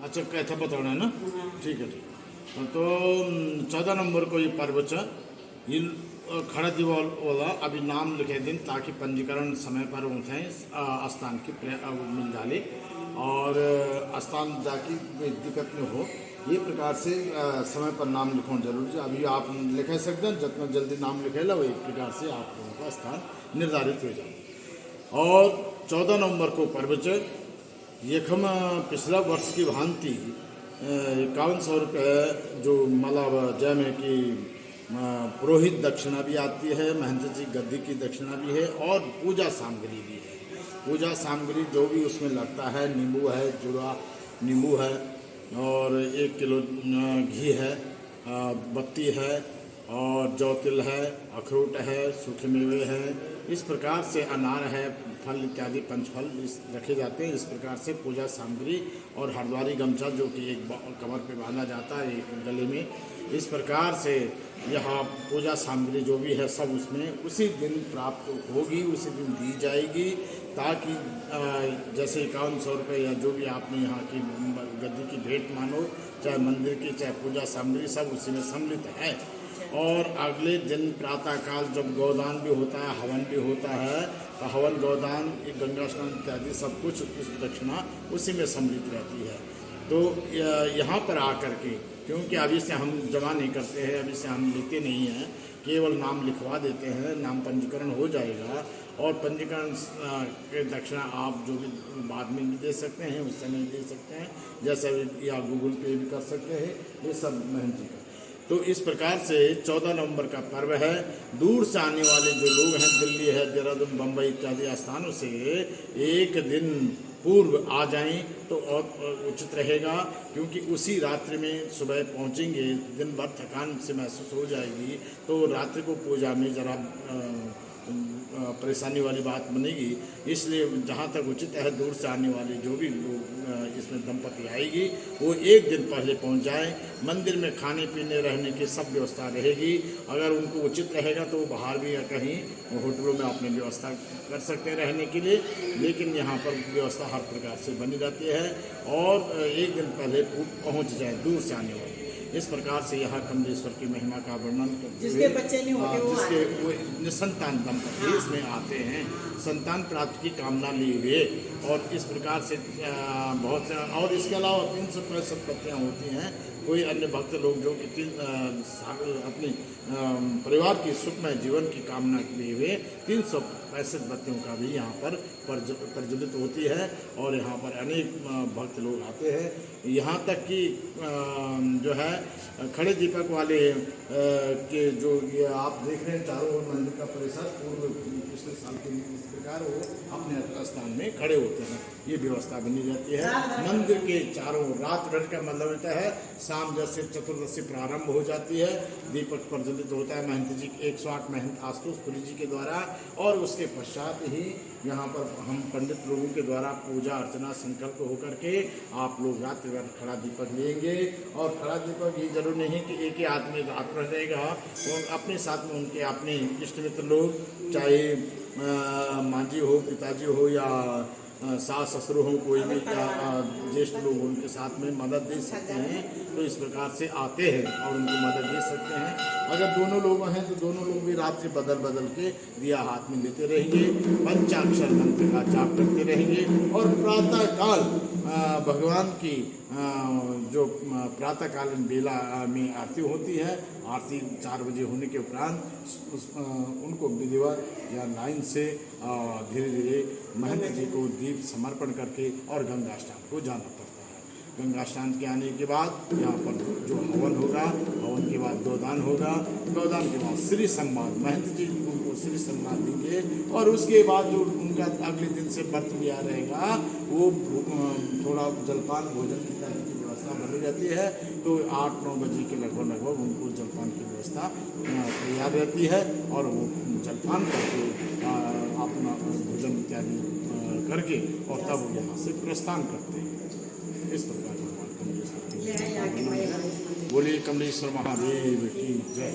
अच्छा कैथा बताना है ना। ठीक है ठीक है। तो 14 नंबर को ये पर्व छ ये खड़ा दिवल वाला अभी नाम लिखे दिन ताकि पंजीकरण समय पर उठे स्थान की मिल जाले और स्थान जाके दिक्कत नहीं हो ये प्रकार से समय पर नाम लिखो जरूरी है। अभी आप लिख सकते हैं जितना जल्दी नाम लिखेला वही प्रकार से आप लोगों का स्थान निर्धारित हो जाए। और 14 नंबर को पर्व छ यखम पिछला वर्ष की भांति 5100 रुपये जो मतलब जैमें कि पुरोहित दक्षिणा भी आती है, महंत जी गद्दी की दक्षिणा भी है और पूजा सामग्री भी है। पूजा सामग्री जो भी उसमें लगता है नींबू है, जुड़ा नींबू है और 1 किलो घी है, बत्ती है और जौ तिल है, अखरोट है, सूखे मेवे हैं। इस प्रकार से अनार है, फल इत्यादि पंचफल रखे जाते हैं। इस प्रकार से पूजा सामग्री और हरद्वारी गमछा जो कि एक कमर पे बांधा जाता है एक गले में, इस प्रकार से यहाँ पूजा सामग्री जो भी है सब उसमें उसी दिन प्राप्त होगी, उसी दिन दी जाएगी ताकि जैसे 5100 रुपये या जो भी आपने यहाँ की गद्दी की भेंट मानो, चाहे मंदिर की चाहे पूजा सामग्री सब उसी में सम्मिलित है। और अगले दिन प्रातःकाल जब गौदान भी होता है, हवन भी होता है, तो हवन गौदान गंगा स्नान इत्यादि सब कुछ उस दक्षिणा उसी में सम्मिलित रहती है। तो यहाँ पर आकर के क्योंकि अभी से हम जमा नहीं करते हैं, अभी से हम लेते नहीं हैं, केवल नाम लिखवा देते हैं, नाम पंजीकरण हो जाएगा और पंजीकरण के दक्षिणा आप जो भी बाद में भी दे सकते हैं, उस समय दे सकते हैं, जैसे या गूगल पे भी कर सकते हैं, ये सब महंत जी का। तो इस प्रकार से 14 नवंबर का पर्व है। दूर से आने वाले जो लोग हैं, दिल्ली है, देहरादून, बम्बई इत्यादि स्थानों से एक दिन पूर्व आ जाएं तो और उचित रहेगा, क्योंकि उसी रात्रि में सुबह पहुंचेंगे, दिन भर थकान से महसूस हो जाएगी, तो रात्रि को पूजा में ज़रा परेशानी वाली बात बनेगी। इसलिए जहाँ तक उचित है दूर से आने वाले जो भी लोग इसमें दंपति आएगी वो एक दिन पहले पहुँच जाएँ। मंदिर में खाने पीने रहने की सब व्यवस्था रहेगी। अगर उनको उचित रहेगा तो वो बाहर भी या कहीं होटलों में अपनी व्यवस्था कर सकते हैं रहने के लिए, लेकिन यहाँ पर व्यवस्था हर प्रकार से बनी रहती है और एक दिन पहले पहुँच जाए दूर से आने वाले। इस प्रकार से यहाँ कमलेश्वर की महिमा का वर्णन जिसके बच्चे नहीं होते वो जिसके वो निसंतान दंपति इसमें आते हैं संतान प्राप्ति की कामना लिए हुए। और इस प्रकार से बहुत से और इसके अलावा 365 पत्तियाँ होती हैं। कोई अन्य भक्त लोग जो कि अपनी परिवार की सुखमय जीवन की कामना के लिए हुए 365 बत्तियों का भी यहाँ पर प्रज्वलित होती है और यहाँ पर अनेक भक्त लोग आते हैं। यहाँ तक कि जो है खड़े दीपक वाले के जो ये आप देख रहे हैं चारों ओर मंदिर का परिसर पूर्व पिछले साल के इस प्रकार वो अपने स्थान में खड़े होते हैं। ये व्यवस्था बनी रहती है मंदिर के चारों रात भर का मतलब होता है। शाम जैसे चतुर्दशी प्रारंभ हो जाती है, दीपक प्रज्वलित होता है महंत जी 108 महंत आशुतोष पुरी जी के द्वारा, और उसके पश्चात ही यहाँ पर हम पंडित लोगों के द्वारा पूजा अर्चना संकल्प होकर के आप लोग रात्रि भर खड़ा दीपक लेंगे। और खड़ा दीपक ये जरूर नहीं कि एक ही आदमी रात भर रहेगा, वो अपने साथ में उनके अपने इष्ट मित्र लोग, चाहे माँ जी हो, पिताजी हो या सास ससुर हों, कोई भी ज्येष्ठ लोग उनके साथ में मदद दे सकते हैं, तो इस प्रकार से आते हैं और उनको मदद दे सकते हैं। अगर दोनों लोग हैं तो दोनों लोग भी रात्रि बदल बदल के दिया हाथ में लेते रहेंगे, पंचाक्षर मंत्र का जाप करते रहेंगे और प्रातः काल भगवान की जो प्रातःकालीन बेला में आरती होती है, आरती 4 बजे होने के उपरांत उनको विधिवत या लाइन से धीरे धीरे महंत जी को दीप समर्पण करके और गंगा स्नान को जाना पड़ता है। गंगा स्नान के आने के बाद यहाँ पर जो हवन होगा, हवन के बाद गोदान होगा, गोदान के बाद श्री सम्मान, महंत जी उनको श्री सम्मान देंगे और उसके बाद जो उनका अगले दिन से व्रत लिया रहेगा वो थोड़ा जलपान भोजन इत्यादि की व्यवस्था बनी रहती है। तो 8-9 बजे के लगभग उनको जलपान की व्यवस्था तैयार रहती है और वो जलपान करके अपना भोजन इत्यादि करके और तब वो यहाँ से प्रस्थान करते हैं। इस प्रकार भगवान कमलेश्वर की बोलिए कमलेश्वर महादेव की जय।